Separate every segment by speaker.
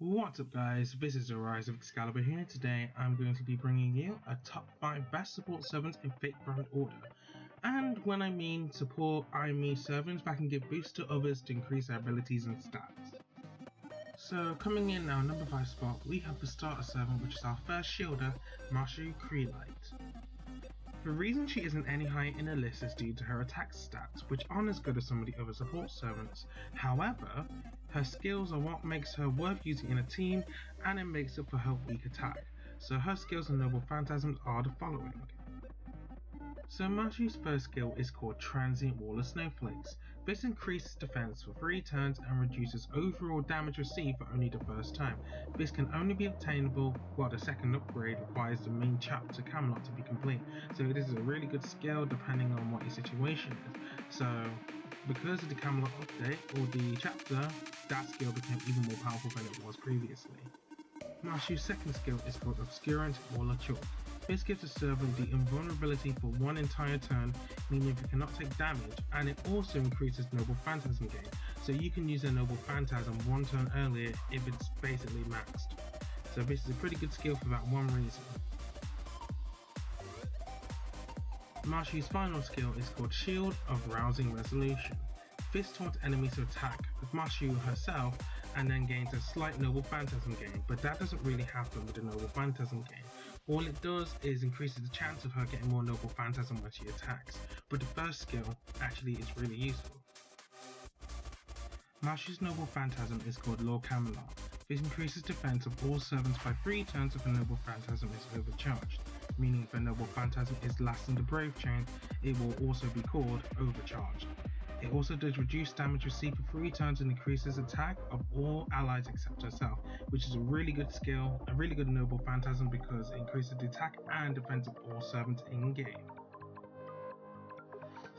Speaker 1: What's up guys, this is the Rise of Excalibur here. Today I'm going to be bringing you a top 5 best support servants in Fate Grand Order. And when I mean support, I mean servants that can give boosts to others to increase their abilities and stats. So coming in our number 5 spot, we have the starter servant, which is our first shielder, Kyrielight. The reason she isn't any higher in the list is due to her attack stats, which aren't as good as some of the other support servants. However, her skills are what makes her worth using in a team, and it makes up for her weak attack. So her skills and noble phantasms are the following. So Marshy's first skill is called Transient Wall of Snowflakes. This increases defense for 3 turns and reduces overall damage received for only the first time. This can only be obtainable while the second upgrade requires the main chapter Camelot to be complete. So this is a really good skill depending on what your situation is. So because of the Camelot update or the chapter, that skill became even more powerful than it was previously. Marshy's second skill is called Obscurant Wall of Chalk. This gives the servant the invulnerability for one entire turn, meaning it cannot take damage, and it also increases Noble Phantasm gain, so you can use a Noble Phantasm one turn earlier if it's basically maxed. So this is a pretty good skill for that one reason. Marshy's final skill is called Shield of Rousing Resolution. This taunts enemies to attack with Marshy herself and then gains a slight Noble Phantasm gain, but that doesn't really happen with the Noble Phantasm gain. All it does is increases the chance of her getting more Noble Phantasm when she attacks, but the first skill actually is really useful. Marshy's Noble Phantasm is called Lord Camelot. This increases defense of all servants by 3 turns if a Noble Phantasm is overcharged, meaning if a Noble Phantasm is last in the Brave chain, it will also be called overcharged. It also does reduce damage received for 3 turns and increases attack of all allies except herself, which is a really good skill, a really good Noble Phantasm because it increases the attack and defense of all servants in game.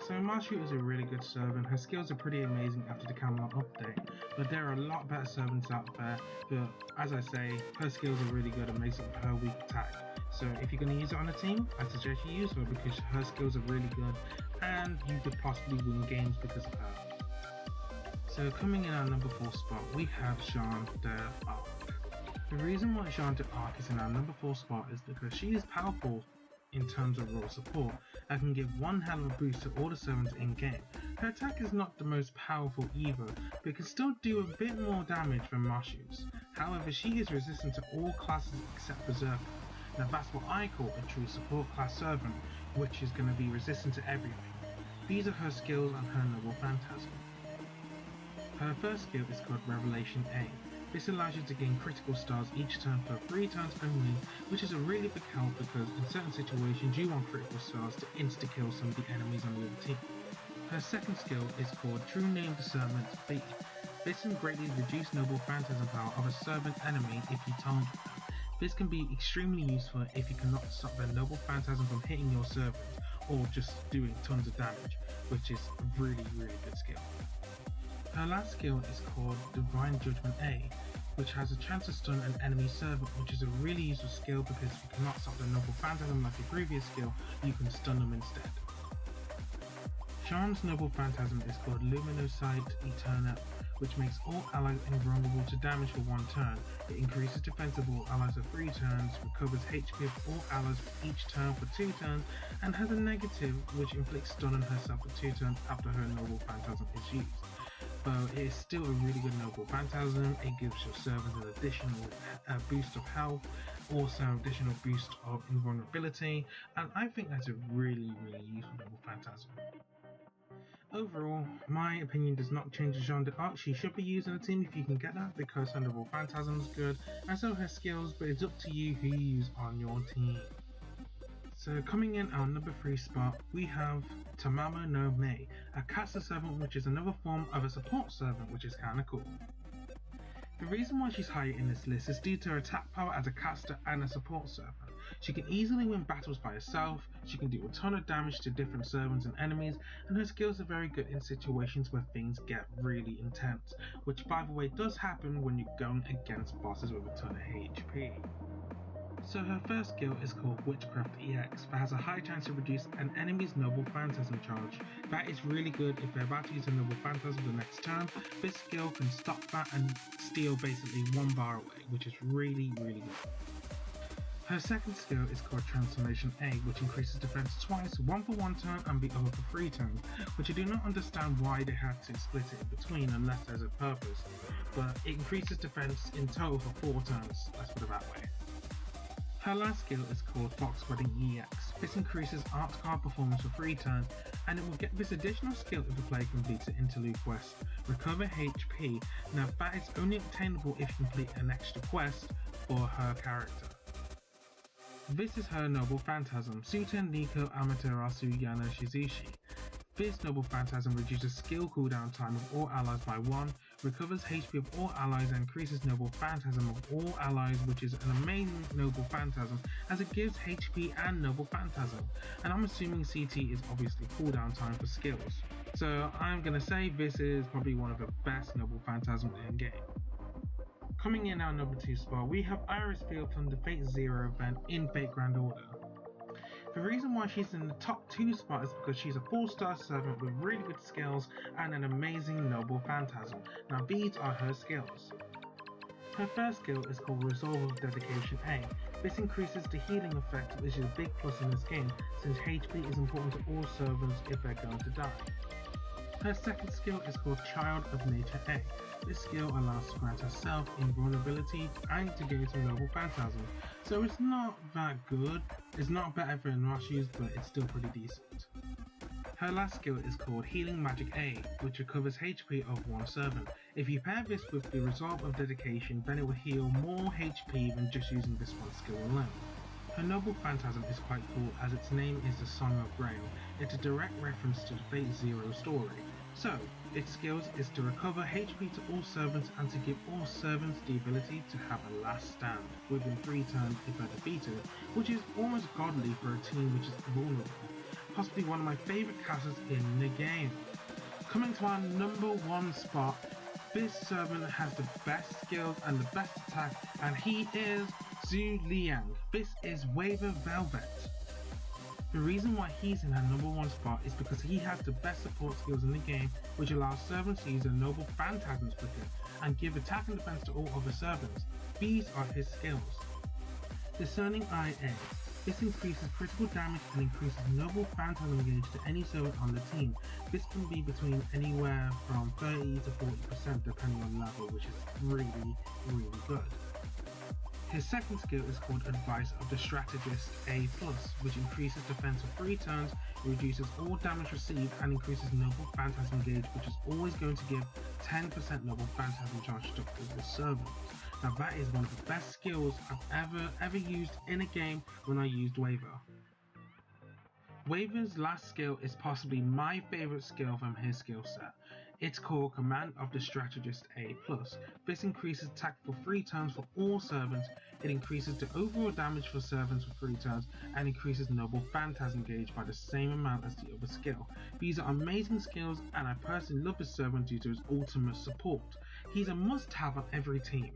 Speaker 1: So Marshy is a really good servant. Her skills are pretty amazing after the Camelot update, but there are a lot better servants out there, but as I say, her skills are really good and makes up for her weak attack. So if you're going to use it on a team, I suggest you use her because her skills are really good and you could possibly win games because of her. So coming in our number 4 spot, we have Jeanne d'Arc. The reason why Jeanne d'Arc is in our number 4 spot is because she is powerful in terms of raw support and can give one hell of a boost to all the servants in game. Her attack is not the most powerful either, but can still do a bit more damage than Marshy's. However, she is resistant to all classes except Berserker. Now that's what I call a true support class servant, which is going to be resistant to everything. These are her skills and her Noble Phantasm. Her first skill is called Revelation A. This allows you to gain critical stars each turn for 3 turns only, which is a really big help because in certain situations you want critical stars to insta-kill some of the enemies on the other team. Her second skill is called True Name Discernment B. This can greatly reduce Noble Phantasm power of a servant enemy if you target them. This can be extremely useful if you cannot stop their Noble Phantasm from hitting your servant or just doing tons of damage, which is a really good skill. Her last skill is called Divine Judgment A, which has a chance to stun an enemy servant, which is a really useful skill because if you cannot stop the Noble Phantasm like your previous skill, you can stun them instead. Jeanne's Noble Phantasm is called Luminosite Eternal, which makes all allies invulnerable to damage for 1 turn. It increases defense of all allies for 3 turns, recovers HP of all allies for each turn for 2 turns, and has a negative which inflicts stun on herself for 2 turns after her Noble Phantasm is used. But it is still a really good Noble Phantasm. It gives your servant an additional boost of health, also an additional boost of invulnerability, and I think that's a really useful Noble Phantasm. Overall, my opinion does not change Jeanne d'Arc. She should be used in a team if you can get that because her Noble Phantasm is good and so her skills, but it's up to you who you use on your team. So coming in our number 3 spot, we have Tamamo no Mei, a caster servant which is another form of a support servant which is kinda cool. The reason why she's higher in this list is due to her attack power as a caster and a support servant. She can easily win battles by herself, she can do a ton of damage to different servants and enemies, and her skills are very good in situations where things get really intense, which by the way does happen when you're going against bosses with a ton of HP. So her first skill is called Witchcraft EX, that has a high chance to reduce an enemy's Noble Phantasm charge. That is really good if they're about to use a Noble Phantasm the next turn. This skill can stop that and steal basically 1 bar away, which is really good. Her second skill is called Transformation A, which increases defense twice, one for 1 turn and the other for 3 turns, which I do not understand why they had to split it in between unless there's a purpose, but it increases defense in total for 4 turns, let's put it that way. Her last skill is called Fox Wedding EX. This increases art card performance for 3 turns, and it will get this additional skill if the player completes an interlude quest. Recover HP. Now that is only obtainable if you complete an extra quest for her character. This is her Noble Phantasm, Suten Nico Amaterasu Yana Shizushi. This Noble Phantasm reduces skill cooldown time of all allies by 1, recovers HP of all allies and increases Noble Phantasm of all allies, which is an amazing Noble Phantasm as it gives HP and Noble Phantasm. And I'm assuming CT is obviously cooldown time for skills. So I'm going to say this is probably one of the best Noble Phantasm in game. Coming in our number 2 spot, we have Irisviel from the Fate Zero event in Fate Grand Order. The reason why she's in the top 2 spot is because she's a 4-star servant with really good skills and an amazing Noble Phantasm. Now these are her skills. Her first skill is called Resolve of Dedication A. This increases the healing effect, which is a big plus in this game since HP is important to all servants if they're going to die. Her second skill is called Child of Nature A. This skill allows to grant herself invulnerability and to gain some Noble Phantasm, so it's not that good. It's not better than Rashi's, but it's still pretty decent. Her last skill is called Healing Magic A, which recovers HP of 1 servant. If you pair this with the Resolve of Dedication, then it will heal more HP than just using this one skill alone. Her Noble Phantasm is quite cool as its name is the Song of Grail. It's a direct reference to the Fate Zero story. So, its skills is to recover HP to all servants and to give all servants the ability to have a last stand within 3 turns if they're defeated, which is almost godly for a team which is vulnerable. Possibly one of my favourite classes in the game. Coming to our number 1 spot, this servant has the best skills and the best attack, and he is Zhu Liang. This is Waver Velvet. The reason why he's in her number 1 spot is because he has the best support skills in the game, which allows servants to use their Noble Phantasms quicker and give attack and defense to all other servants. These are his skills. Discerning Eye A. This increases critical damage and increases Noble Phantasm gauge to any servant on the team. This can be between anywhere from 30 to 40% depending on level, which is really good. His second skill is called Advice of the Strategist A+, which increases defense for 3 turns, reduces all damage received and increases Noble Phantasm gauge, which is always going to give 10% Noble Phantasm charge to all servants. Now that is one of the best skills I've ever used in a game when I used Waver. Waver's last skill is possibly my favourite skill from his skill set. It's called Command of the Strategist A+. This increases attack for 3 turns for all servants, it increases the overall damage for servants for 3 turns, and increases Noble Phantasm gauge by the same amount as the other skill. These are amazing skills and I personally love this servant due to his ultimate support. He's a must-have on every team.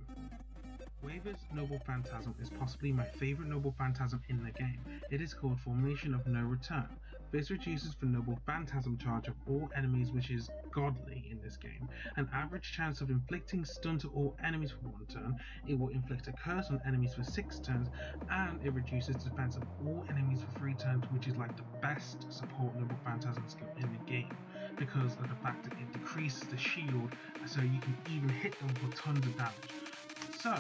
Speaker 1: Waver's Noble Phantasm is possibly my favourite Noble Phantasm in the game. It is called Formation of No Return. This reduces the Noble Phantasm charge of all enemies, which is godly in this game. An average chance of inflicting stun to all enemies for 1 turn, it will inflict a curse on enemies for 6 turns, and it reduces the defense of all enemies for 3 turns, which is like the best support Noble Phantasm skill in the game, because of the fact that it decreases the shield, so you can even hit them for tons of damage. So,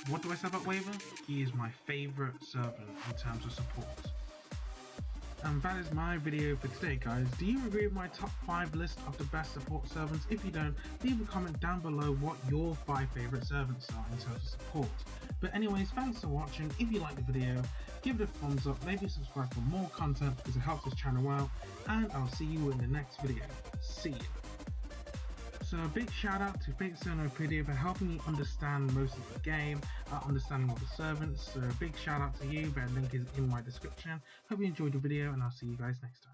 Speaker 1: what do I say about Waver? He is my favourite servant in terms of support. And that is my video for today, guys. Do you agree with my top 5 list of the best support servants? If you don't, leave a comment down below what your 5 favourite servants are in terms of support. But anyways, thanks for watching. If you liked the video, give it a thumbs up, maybe subscribe for more content because it helps this channel out, and I'll see you in the next video. See ya. So a big shout out to FateGO for helping me understand most of the game, understanding all the servants. So a big shout out to you, their link is in my description. Hope you enjoyed the video and I'll see you guys next time.